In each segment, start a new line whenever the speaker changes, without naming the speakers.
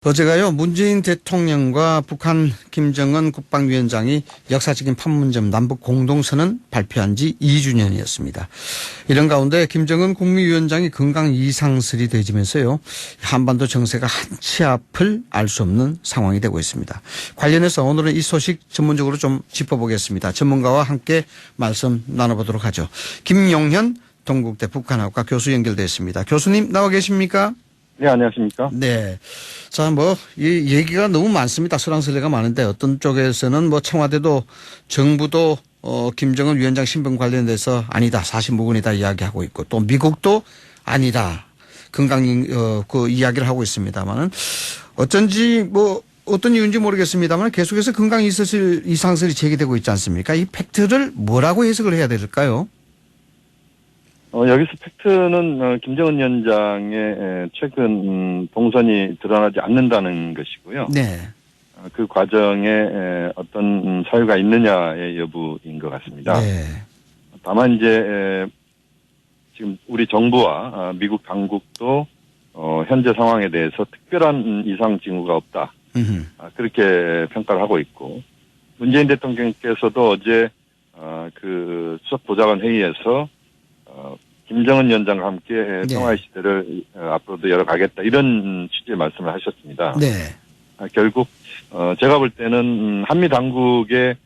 어제가요, 문재인 대통령과 북한 김정은 국방위원장이 역사적인 판문점 남북 공동선언 발표한 지 2주년이었습니다. 이런 가운데 김정은 국무위원장이 건강 이상설이 되지면서요, 한반도 정세가 한치 앞을 알 수 없는 상황이 되고 있습니다. 관련해서 오늘은 이 소식 전문적으로 좀 짚어보겠습니다. 전문가와 함께 말씀 나눠보도록 하죠. 김용현 동국대 북한학과 교수 연결되어 있습니다. 교수님 나와 계십니까?
네, 안녕하십니까?
네. 자, 이 얘기가 너무 많습니다. 설왕설래가 많은데 어떤 쪽에서는 청와대도 정부도 김정은 위원장 신분 관련돼서 아니다. 사실무근이다 이야기하고 있고 또 미국도 아니다. 그 이야기를 하고 있습니다만은 어쩐지 어떤 이유인지 모르겠습니다만 계속해서 건강 이상설이 제기되고 있지 않습니까? 이 팩트를 뭐라고 해석을 해야 될까요?
여기서 팩트는 김정은 위원장의 최근 동선이 드러나지 않는다는 것이고요.
네.
그 과정에 어떤 사유가 있느냐의 여부인 것 같습니다.
네.
다만 이제 지금 우리 정부와 미국 당국도 현재 상황에 대해서 특별한 이상 징후가 없다. 그렇게 평가를 하고 있고, 문재인 대통령께서도 어제 그 수석 보좌관 회의에서 김정은 위원장과 함께 평화의 시대를 앞으로도 열어가겠다 이런 취지의 말씀을 하셨습니다.
네.
결국 제가 볼 때는 한미 당국의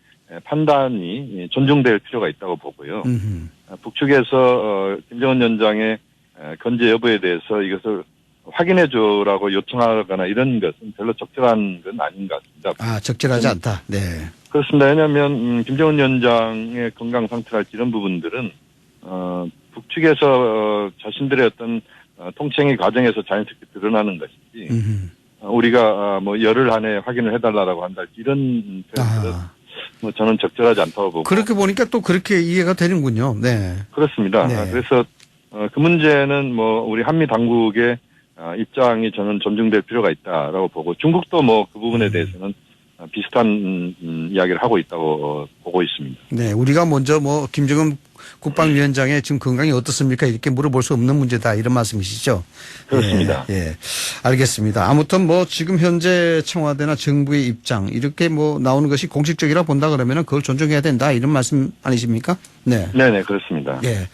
판단이 존중될 필요가 있다고 보고요. 북측에서 김정은 위원장의 건재 여부에 대해서 이것을 확인해줘라고 요청하거나 이런 것은 별로 적절한 건 아닌 것 같습니다.
아, 적절하지 않다. 네.
그렇습니다. 왜냐하면 김정은 위원장의 건강 상태랄지 이런 부분들은 북측에서 자신들의 어떤 통칭의 과정에서 자연스럽게 드러나는 것이지 우리가 열흘 안에 확인을 해달라고 한달지 이런 표현들은 저는 적절하지 않다고 보고.
그렇게 보니까 또 그렇게 이해가 되는군요. 네.
그렇습니다.
네.
그래서 그 문제는 우리 한미 당국의 입장이 저는 존중될 필요가 있다라고 보고, 중국도 그 부분에 대해서는 비슷한 이야기를 하고 있다고 보고 있습니다.
네, 우리가 먼저 김정은 국방위원장의 지금 건강이 어떻습니까? 이렇게 물어볼 수 없는 문제다 이런 말씀이시죠?
그렇습니다.
예, 알겠습니다. 아무튼 지금 현재 청와대나 정부의 입장 이렇게 나오는 것이 공식적이라 본다 그러면은 그걸 존중해야 된다 이런 말씀 아니십니까? 네.
네네, 그렇습니다.
예.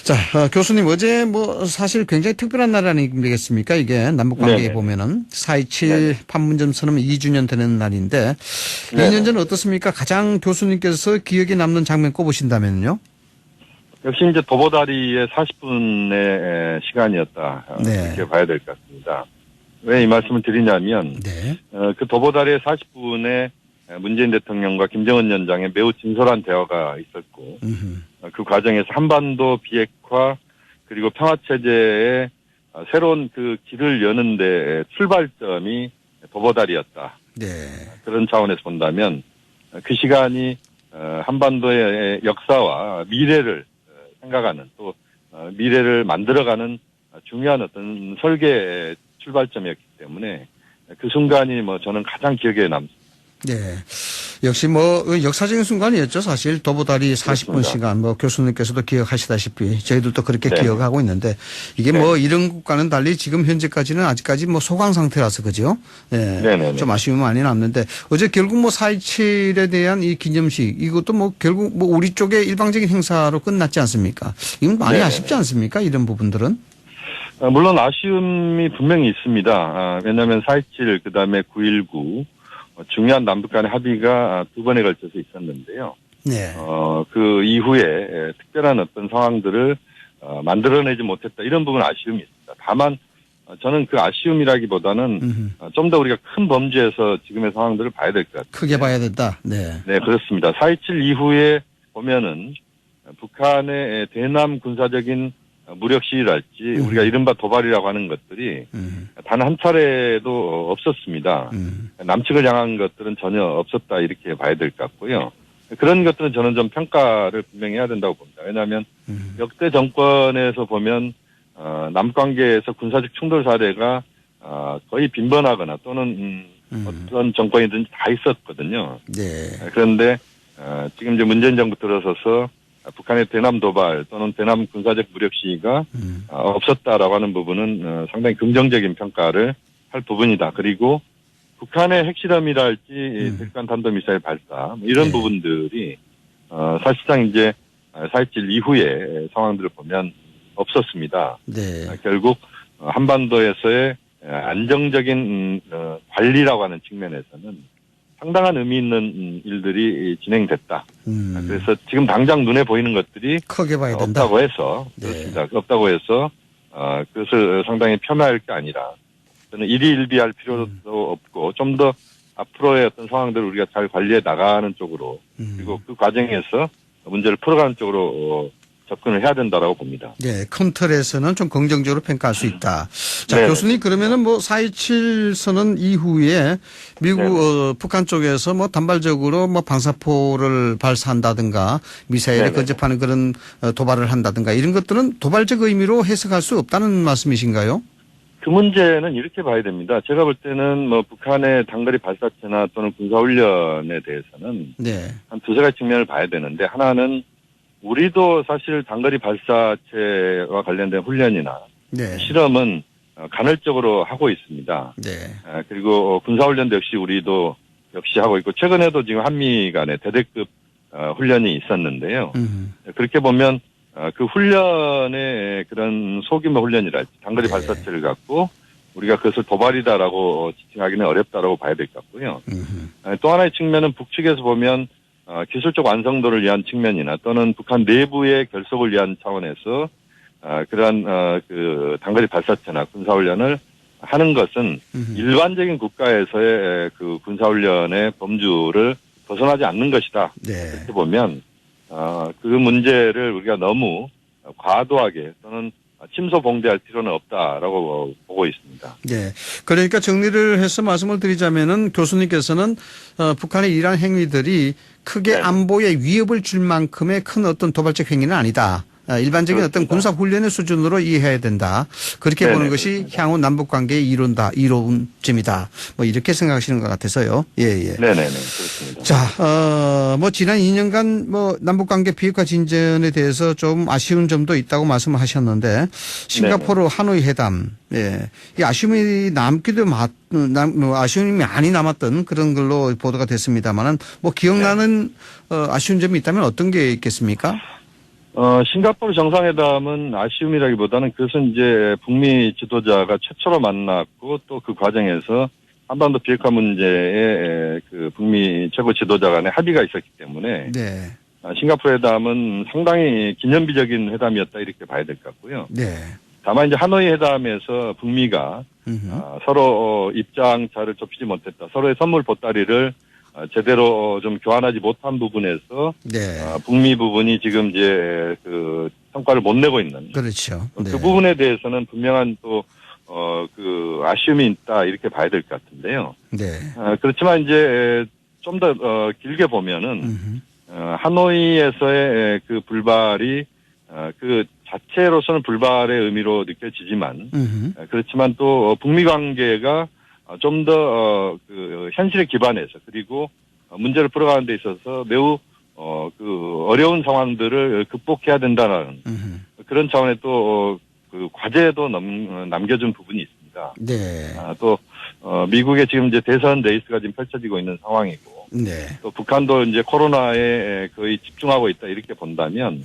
자, 교수님 어제 사실 굉장히 특별한 날 아니겠습니까? 이게 남북관계에 보면은 4.27 판문점 선언 2주년 되는 날인데 2년 전 어떻습니까? 가장 교수님께서 기억에 남는 장면 꼽으신다면요?
역시 이제 도보다리의 40분의 시간이었다. 이렇게 봐야 될 것 같습니다. 왜 이 말씀을 드리냐면 그 도보다리의 40분에 문재인 대통령과 김정은 위원장의 매우 진솔한 대화가 있었고 그 과정에서 한반도 비핵화 그리고 평화체제의 새로운 그 길을 여는데 출발점이 도보다리였다.
네.
그런 차원에서 본다면 그 시간이 한반도의 역사와 미래를 생각하는 또 미래를 만들어가는 중요한 어떤 설계 출발점이었기 때문에 그 순간이 저는 가장 기억에 남습니다.
네. 역시 역사적인 순간이었죠. 사실 도보다리 40분 시간 교수님께서도 기억하시다시피 저희들도 그렇게 기억하고 있는데 이게 이런 국가는 달리 지금 현재까지는 아직까지 소강 상태라서 그죠? 네. 좀 아쉬움이 많이 남는데 어제 결국 4.27에 대한 이 기념식 이것도 결국 우리 쪽의 일방적인 행사로 끝났지 않습니까? 이건 많이 아쉽지 않습니까? 이런 부분들은?
물론 아쉬움이 분명히 있습니다. 왜냐하면 4.27 그다음에 9.19 중요한 남북 간의 합의가 두 번에 걸쳐서 있었는데요.
네.
그 이후에 특별한 어떤 상황들을 만들어내지 못했다. 이런 부분 아쉬움이 있습니다. 다만 저는 그 아쉬움이라기보다는 좀 더 우리가 큰 범주에서 지금의 상황들을 봐야 될 것 같아요.
크게 봐야 된다. 네.
네, 그렇습니다. 4.27 이후에 보면은 북한의 대남 군사적인 무력 시위랄지 우리가 이른바 도발이라고 하는 것들이 단 한 차례도 없었습니다. 남측을 향한 것들은 전혀 없었다 이렇게 봐야 될 것 같고요. 그런 것들은 저는 좀 평가를 분명히 해야 된다고 봅니다. 왜냐하면 역대 정권에서 보면 남관계에서 군사적 충돌 사례가 거의 빈번하거나 또는 어떤 정권이든지 다 있었거든요.
네.
그런데 지금 이제 문재인 정부 들어서서 북한의 대남 도발 또는 대남 군사적 무력 시위가 없었다라고 하는 부분은 상당히 긍정적인 평가를 할 부분이다. 그리고 북한의 핵실험이랄지 대륙간 탄도미사일 발사 이런
네.
부분들이 사실상 이제 4.27 이후의 상황들을 보면 없었습니다.
네.
결국 한반도에서의 안정적인 관리라고 하는 측면에서는 상당한 의미 있는 일들이 진행됐다. 그래서 지금 당장 눈에 보이는 것들이
크게 봐야 된다.
없다고 해서
네.
그렇습니다. 없다고 해서 그것을 상당히 폄하할 게 아니라 저는 일희일비할 필요도 없고 좀 더 앞으로의 어떤 상황들을 우리가 잘 관리해 나가는 쪽으로 그리고 그 과정에서 문제를 풀어가는 쪽으로 접근을 해야 된다라고 봅니다.
네, 큰 틀에서는 좀 긍정적으로 평가할 수 있다. 자,
네네.
교수님 그러면은 뭐 4.27 선언 이후에 미국 북한 쪽에서 뭐 단발적으로 뭐 방사포를 발사한다든가 미사일을
네네.
근접하는 그런 도발을 한다든가 이런 것들은 도발적 의미로 해석할 수 없다는 말씀이신가요?
그 문제는 이렇게 봐야 됩니다. 제가 볼 때는 뭐 북한의 단거리 발사체나 또는 군사훈련에 대해서는
네.
한 두세 가지 측면을 봐야 되는데 하나는 우리도 사실 단거리 발사체와 관련된 훈련이나
네.
실험은 간헐적으로 하고 있습니다.
네.
그리고 군사훈련도 역시 우리도 역시 하고 있고 최근에도 지금 한미 간에 대대급 훈련이 있었는데요. 그렇게 보면 그 훈련의 그런 소규모 훈련이랄지 단거리
네.
발사체를 갖고 우리가 그것을 도발이다라고 지칭하기는 어렵다라고 봐야 될 것 같고요. 또 하나의 측면은 북측에서 보면 기술적 완성도를 위한 측면이나 또는 북한 내부의 결속을 위한 차원에서 그러한 그 단거리 발사체나 군사훈련을 하는 것은 일반적인 국가에서의 그 군사훈련의 범주를 벗어나지 않는 것이다.
네.
이렇게 보면 그 문제를 우리가 너무 과도하게 또는 침소봉대할 필요는 없다라고 보고 있습니다.
네. 그러니까 정리를 해서 말씀을 드리자면은 교수님께서는 북한의 이러한 행위들이 크게
네.
안보에 위협을 줄 만큼의 큰 어떤 도발적 행위는 아니다. 일반적인
그렇습니다.
어떤 군사 훈련의 수준으로 이해해야 된다. 그렇게
네네,
보는 것이
그렇습니다.
향후 남북 관계의 이로운 점이다. 뭐 이렇게 생각하시는 것 같아서요. 예, 예.
네네네 그렇습니다.
자, 뭐 지난 2년간 뭐 남북 관계 비핵화 진전에 대해서 좀 아쉬운 점도 있다고 말씀하셨는데 싱가포르 하노이 회담, 예, 이 아쉬움이 남기도 아쉬움이 많이 남았던 그런 걸로 보도가 됐습니다만은 뭐 기억나는 아쉬운 점이 있다면 어떤 게 있겠습니까?
싱가포르 정상회담은 아쉬움이라기보다는 그것은 이제 북미 지도자가 최초로 만났고 또 그 과정에서 한반도 비핵화 문제에 그 북미 최고 지도자 간의 합의가 있었기 때문에
네.
싱가포르 회담은 상당히 기념비적인 회담이었다 이렇게 봐야 될 것 같고요.
네.
다만 이제 하노이 회담에서 북미가 서로 입장차를 좁히지 못했다. 서로의 선물 보따리를 제대로 좀 교환하지 못한 부분에서
네.
북미 부분이 지금 이제 그 성과를 못 내고 있는
그렇죠. 네.
그 부분에 대해서는 분명한 또 그 아쉬움이 있다 이렇게 봐야 될 것 같은데요.
네.
그렇지만 이제 좀 더 길게 보면은 하노이에서의 그 불발이 그 자체로서는 불발의 의미로 느껴지지만 그렇지만 또 북미 관계가 좀 더 그 현실에 기반해서 그리고 문제를 풀어가는 데 있어서 매우 그 어려운 상황들을 극복해야 된다는 그런 차원의 또 그 과제도 남겨준 부분이 있습니다.
네.
또 미국의 지금 이제 대선 레이스가 지금 펼쳐지고 있는 상황이고
네.
또 북한도 이제 코로나에 거의 집중하고 있다 이렇게 본다면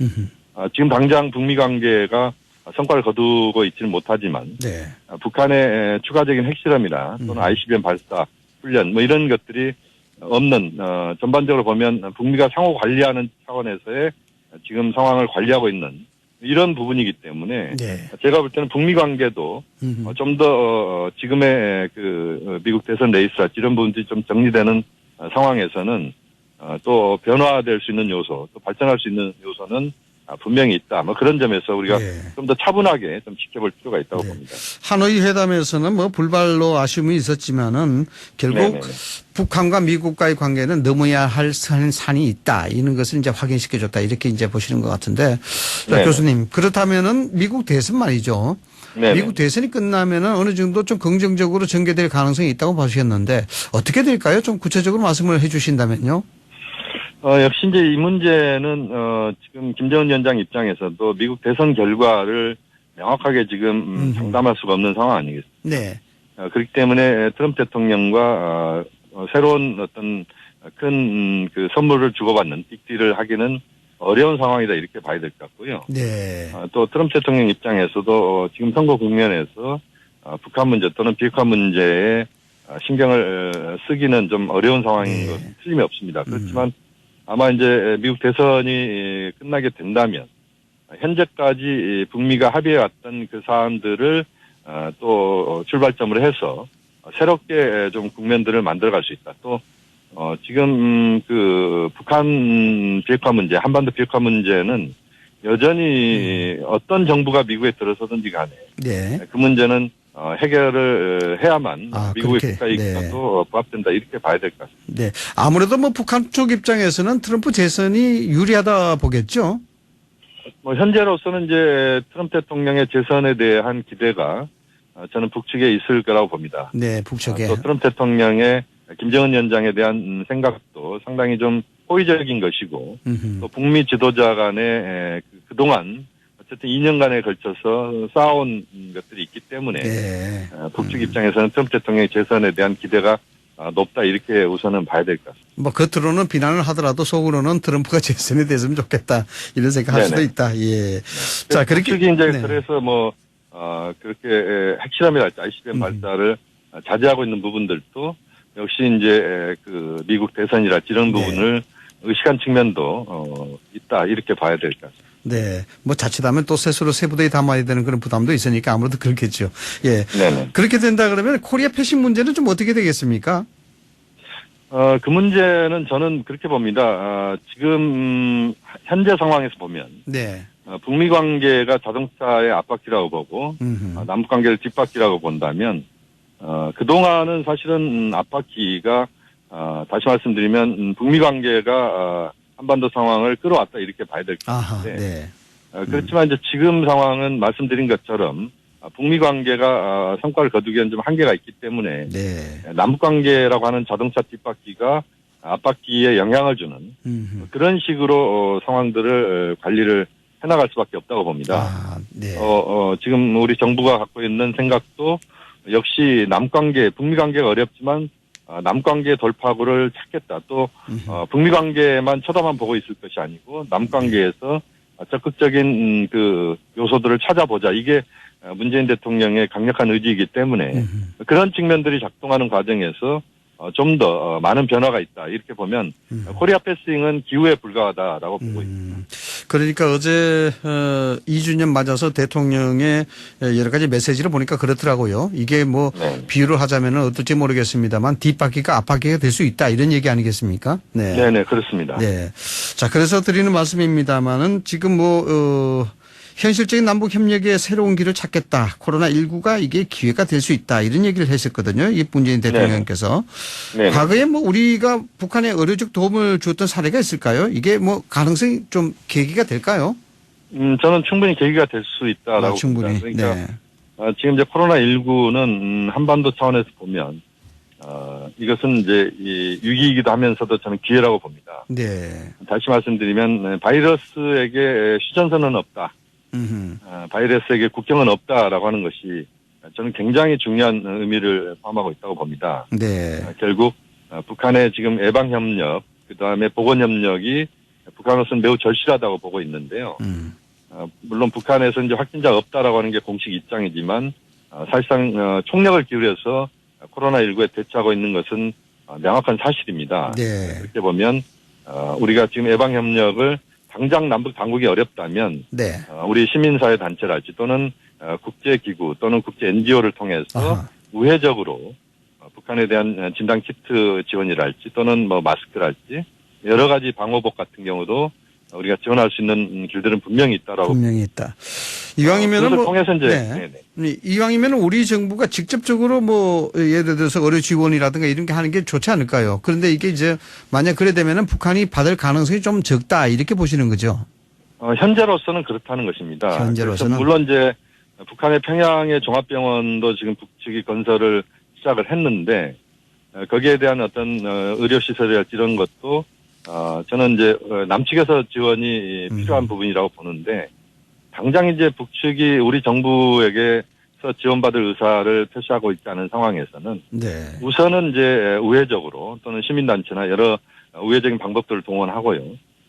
지금 당장 북미 관계가 성과를 거두고 있지는 못하지만
네.
북한의 추가적인 핵실험이나 또는 ICBM 발사 훈련 뭐 이런 것들이 없는 전반적으로 보면 북미가 상호 관리하는 차원에서의 지금 상황을 관리하고 있는 이런 부분이기 때문에
네.
제가 볼 때는 북미 관계도 좀 더 지금의 그 미국 대선 레이스랄지 이런 부분들이 좀 정리되는 상황에서는 또 변화될 수 있는 요소 또 발전할 수 있는 요소는 분명히 있다. 뭐 그런 점에서 우리가
네.
좀 더 차분하게 좀 지켜볼 필요가 있다고
네.
봅니다.
하노이 회담에서는 뭐 불발로 아쉬움이 있었지만은 결국
네네네.
북한과 미국과의 관계는 넘어야 할 산이 있다. 이런 것을 이제 확인시켜줬다. 이렇게 이제 보시는 것 같은데. 자,
네네.
교수님. 그렇다면은 미국 대선 말이죠.
네네.
미국 대선이 끝나면은 어느 정도 좀 긍정적으로 전개될 가능성이 있다고 보셨는데 어떻게 될까요? 좀 구체적으로 말씀을 해 주신다면요.
역시 이제 이 문제는 지금 김정은 위원장 입장에서도 미국 대선 결과를 명확하게 지금 장담할 수가 없는 상황 아니겠습니까?
네.
그렇기 때문에 트럼프 대통령과 새로운 어떤 큰 그 선물을 주고받는 빅딜을 하기는 어려운 상황이다 이렇게 봐야 될 것 같고요.
네.
또 트럼프 대통령 입장에서도 지금 선거 국면에서 북한 문제 또는 비핵화 문제에 신경을 쓰기는 좀 어려운 상황인
네.
것은 틀림이 없습니다. 그렇지만 아마 이제 미국 대선이 끝나게 된다면 현재까지 북미가 합의해왔던 그 사안들을 또 출발점으로 해서 새롭게 좀 국면들을 만들어갈 수 있다. 또 지금 그 북한 비핵화 문제, 한반도 비핵화 문제는 여전히 어떤 정부가 미국에 들어서든지 간에
네.
그 문제는 해결을 해야만 미국의
그렇게.
국가이익과도 부합된다 이렇게 봐야 될 것 같습니다.
네. 아무래도 뭐 북한 쪽 입장에서는 트럼프 재선이 유리하다 보겠죠.
뭐 현재로서는 이제 트럼프 대통령의 재선에 대한 기대가 저는 북측에 있을 거라고 봅니다.
네, 북측에.
또 트럼프 대통령의 김정은 위원장에 대한 생각도 상당히 좀 호의적인 것이고 또 북미 지도자 간에 그동안 어쨌든 2년간에 걸쳐서 쌓아온 것들이 있기 때문에
네.
북측 입장에서는 트럼프 대통령의 재선에 대한 기대가 높다 이렇게 우선은 봐야 될 것 같습니다.
뭐 겉으로는 비난을 하더라도 속으로는 트럼프가 재선이 됐으면 좋겠다 이런 생각할 수도 있다. 예. 자, 그렇게
북측이 이제
네.
그래서 뭐 그렇게 핵실험이랄지 ICBM 발사를 자제하고 있는 부분들도 역시 이제 그 미국 대선이랄지 이런 부분을 의식한 측면도 있다 이렇게 봐야 될 것 같습니다.
네. 뭐 자칫하면 또 스스로 세부대에 담아야 되는 그런 부담도 있으니까 아무래도 그렇겠죠. 예.
네네.
그렇게 된다 그러면 코리아 패싱 문제는 좀 어떻게 되겠습니까?
그 문제는 저는 그렇게 봅니다. 지금 현재 상황에서 보면
네.
북미 관계가 자동차의 앞바퀴라고 보고 남북 관계를 뒷바퀴라고 본다면 그동안은 사실은 앞바퀴가 다시 말씀드리면 북미 관계가 한반도 상황을 끌어왔다 이렇게 봐야 될 것 같은데
네.
그렇지만 이제 지금 상황은 말씀드린 것처럼 북미 관계가 성과를 거두기에는 좀 한계가 있기 때문에
네.
남북 관계라고 하는 자동차 뒷바퀴가 앞바퀴에 영향을 주는 그런 식으로 상황들을 관리를 해나갈 수밖에 없다고 봅니다.
네.
지금 우리 정부가 갖고 있는 생각도 역시 남관계, 북미 관계가 어렵지만 남관계 돌파구를 찾겠다. 또 북미 관계만 쳐다만 보고 있을 것이 아니고 남관계에서 적극적인 그 요소들을 찾아보자. 이게 문재인 대통령의 강력한 의지이기 때문에 그런 측면들이 작동하는 과정에서 좀 더 많은 변화가 있다. 이렇게 보면 코리아 패싱은 기후에 불과하다라고 보고 있습니다.
그러니까 어제 2주년 맞아서 대통령의 여러 가지 메시지를 보니까 그렇더라고요. 이게 뭐 비유를 하자면 어떨지 모르겠습니다만 뒷바퀴가 앞바퀴가 될 수 있다 이런 얘기 아니겠습니까? 네.
네네 그렇습니다.
네. 자, 그래서 드리는 말씀입니다만은 지금 뭐 현실적인 남북 협력의 새로운 길을 찾겠다. 코로나19가 이게 기회가 될 수 있다. 이런 얘기를 했었거든요. 이 문재인 대통령께서. 네네. 과거에 뭐 우리가 북한에 의료적 도움을 줬던 사례가 있을까요? 이게 뭐 가능성이 좀 계기가 될까요?
저는 충분히 계기가 될 수 있다라고
충분히.
봅니다. 그러니까 지금 이제 코로나19는 한반도 차원에서 보면 이것은 이제 위기이기도 하면서도 저는 기회라고 봅니다.
네.
다시 말씀드리면 바이러스에게 휴전선은 없다. 바이러스에게 국경은 없다라고 하는 것이 저는 굉장히 중요한 의미를 포함하고 있다고 봅니다.
네.
결국 북한의 지금 예방협력, 그다음에 보건협력이 북한으로서는 매우 절실하다고 보고 있는데요. 물론 북한에서 이제 확진자가 없다라고 하는 게 공식 입장이지만 사실상 총력을 기울여서 코로나19에 대처하고 있는 것은 명확한 사실입니다.
네.
그렇게 보면 우리가 지금 예방협력을 당장 남북 당국이 어렵다면 우리 시민사회 단체랄지 또는 국제기구 또는 국제 NGO를 통해서 우회적으로 북한에 대한 진단 키트 지원이랄지 또는 뭐 마스크랄지 여러 가지 방호복 같은 경우도 우리가 지원할 수 있는 길들은 분명히 있다라고.
분명히 있다. 이왕이면은 뭐
통해서 이제
이왕이면은 우리 정부가 직접적으로 뭐 예를 들어서 의료 지원이라든가 이런 게 하는 게 좋지 않을까요? 그런데 이게 이제 만약 그래 되면은 북한이 받을 가능성이 좀 적다 이렇게 보시는 거죠?
현재로서는 그렇다는 것입니다.
현재로서는
물론 이제 북한의 평양의 종합병원도 지금 북측이 건설을 시작을 했는데 거기에 대한 어떤 의료 시설이랄지 이런 것도 저는 이제 남측에서 지원이 필요한 부분이라고 보는데 당장 이제 북측이 우리 정부에게 지원받을 의사를 표시하고 있지 않은 상황에서는
네.
우선은 이제 우회적으로 또는 시민단체나 여러 우회적인 방법들을 동원하고요.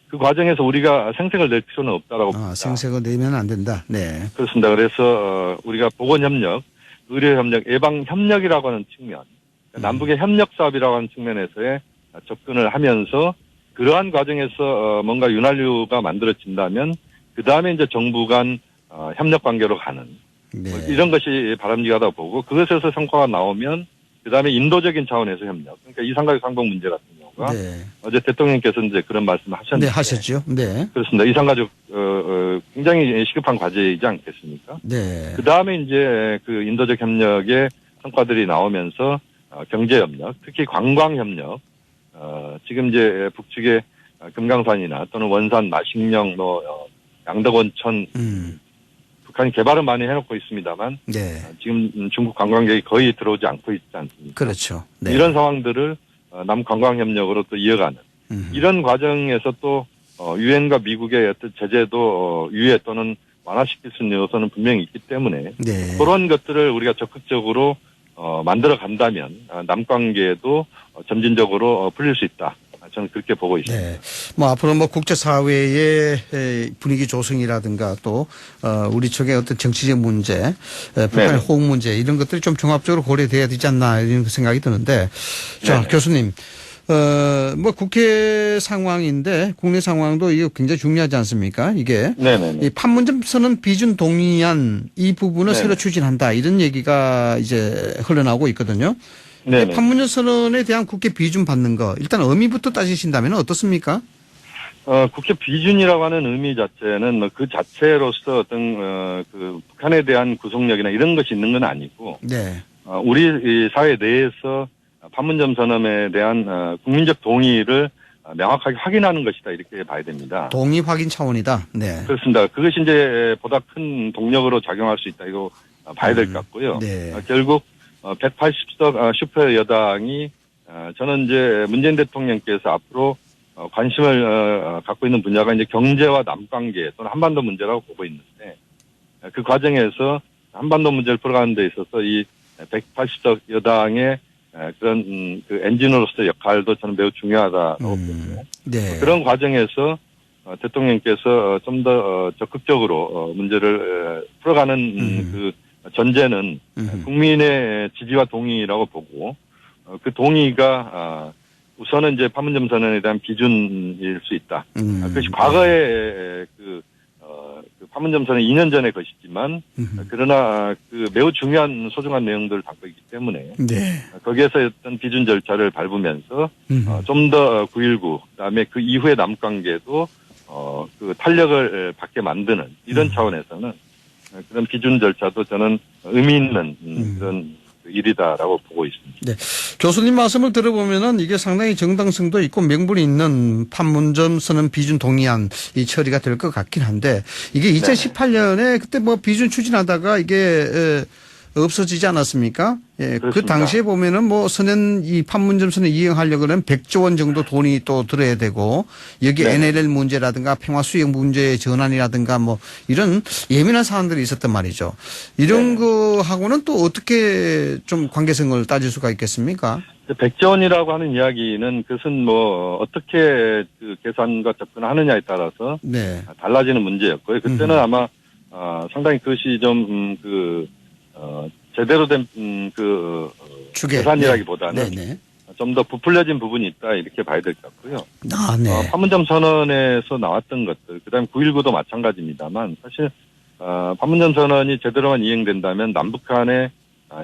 그 과정에서 우리가 생색을 낼 필요는 없다라고 봅니다.
생색을 내면 안 된다. 네.
그렇습니다. 그래서 우리가 보건협력, 의료협력, 예방협력이라고 하는 측면, 남북의 협력 사업이라고 하는 측면에서의 접근을 하면서 그러한 과정에서 뭔가 윤활유가 만들어진다면 그 다음에 이제 정부 간 협력 관계로 가는
네.
이런 것이 바람직하다고 보고 그것에서 성과가 나오면 그 다음에 인도적인 차원에서 협력. 그러니까 이산가족 상봉 문제 같은 경우가
네.
어제 대통령께서 이제 그런 말씀을 하셨는데.
네, 하셨죠. 네.
그렇습니다. 이산가족 굉장히 시급한 과제이지 않겠습니까?
네.
그 다음에 이제 그 인도적 협력의 성과들이 나오면서 경제협력, 특히 관광협력, 지금 이제 북측의 금강산이나 또는 원산, 마식령, 양덕온천, 북한이 개발은 많이 해놓고 있습니다만,
네.
지금 중국 관광객이 거의 들어오지 않고 있지 않습니까?
그렇죠. 네.
이런 상황들을 남관광협력으로 또 이어가는 이런 과정에서 또 유엔과 미국의 어떤 제재도 유예 또는 완화시킬 수 있는 요소는 분명히 있기 때문에
네.
그런 것들을 우리가 적극적으로 만들어 간다면 남관계도 점진적으로 풀릴 수 있다. 저는 그렇게 보고 있습니다.
네. 뭐 앞으로 뭐 국제사회의 분위기 조성이라든가 또 우리 쪽의 어떤 정치적 문제, 북한의 호응 문제 이런 것들이 좀 종합적으로 고려돼야 되지 않나 이런 생각이 드는데 자, 교수님. 뭐 국회 상황인데 국내 상황도 이거 굉장히 중요하지 않습니까? 이게
네네.
이 판문점 선언 비준 동의안 이 부분을
네네.
새로 추진한다 이런 얘기가 이제 흘러나오고 있거든요.
네네.
판문점 선언에 대한 국회 비준 받는 거 일단 의미부터 따지신다면 어떻습니까?
국회 비준이라고 하는 의미 자체는 뭐 그 자체로서 어떤 그 북한에 대한 구속력이나 이런 것이 있는 건 아니고
네.
우리 이 사회 내에서 판문점 선언에 대한 국민적 동의를 명확하게 확인하는 것이다 이렇게 봐야 됩니다.
동의 확인 차원이다. 네.
그렇습니다. 그것이 이제 보다 큰 동력으로 작용할 수 있다 이거 봐야 될 것 같고요.
네.
결국 180석 슈퍼 여당이 저는 이제 문재인 대통령께서 앞으로 관심을 갖고 있는 분야가 이제 경제와 남관계 또는 한반도 문제라고 보고 있는데 그 과정에서 한반도 문제를 풀어가는 데 있어서 이 180석 여당의 그런 그 엔진으로서의 역할도 저는 매우 중요하다고 보고요.
네.
그런 과정에서 대통령께서 좀 더 적극적으로 문제를 풀어가는 그 전제는 국민의 지지와 동의라고 보고 그 동의가 우선은 이제 판문점 선언에 대한 기준일 수 있다. 그것이 과거에 그 판문점 선언 2년 전의 것이지만 그러나 그 매우 중요한 소중한 내용들을 담고 있기 때문에
네.
거기에서 어떤 기준 절차를 밟으면서 좀 더 9.19 그다음에 그 이후의 남관계도 그 탄력을 받게 만드는 이런 차원에서는 그런 기준 절차도 저는 의미 있는 그런 일이다라고 보고 있습니다.
네. 교수님 말씀을 들어보면은 이게 상당히 정당성도 있고 명분이 있는 판문점 선언 비준 동의안 이 처리가 될 것 같긴 한데 이게 2018년에 그때 뭐 비준 추진하다가 이게 없어지지 않았습니까? 예. 그 당시에 보면은 뭐 선언 이 판문점 선언 이행하려고는 100조 원 정도 돈이 또 들어야 되고 여기 NLL 문제라든가 평화 수역 문제의 전환이라든가 뭐 이런 예민한 사안들이 있었단 말이죠. 이런 거하고는 또 어떻게 좀 관계성을 따질 수가 있겠습니까?
100조 원이라고 하는 이야기는 그것은 뭐 어떻게 그 계산과 접근하느냐에 따라서 달라지는 문제였고요. 그때는 아마 상당히 그것이 좀 제대로 된 계산이라기보다는 좀 더 부풀려진 부분이 있다 이렇게 봐야 될 것 같고요. 판문점 선언에서 나왔던 것들, 그다음에 9.19도 마찬가지입니다만 사실 판문점 선언이 제대로만 이행된다면 남북한의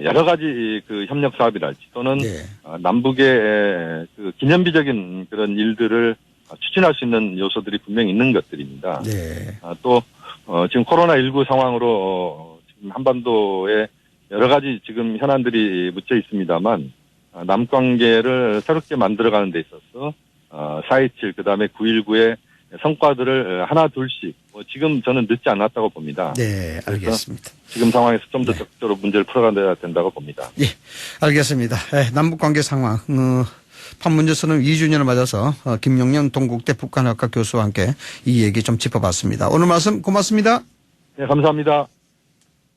여러 가지 그 협력 사업이랄지 또는 남북의 그 기념비적인 그런 일들을 추진할 수 있는 요소들이 분명히 있는 것들입니다. 또 지금 코로나19 상황으로 지금 한반도에 여러 가지 지금 현안들이 묻혀 있습니다만 남관계를 새롭게 만들어가는 데 있어서 4.27 그다음에 9.19의 성과들을 하나 둘씩 지금 저는 늦지 않았다고 봅니다.
네, 알겠습니다.
지금 상황에서 좀 더 적극적으로 문제를 풀어가야 된다고 봅니다.
예, 알겠습니다. 남북관계 상황 판문점 선언 2주년을 맞아서 김용년 동국대 북한학과 교수와 함께 이 얘기 좀 짚어봤습니다. 오늘 말씀 고맙습니다.
네, 감사합니다.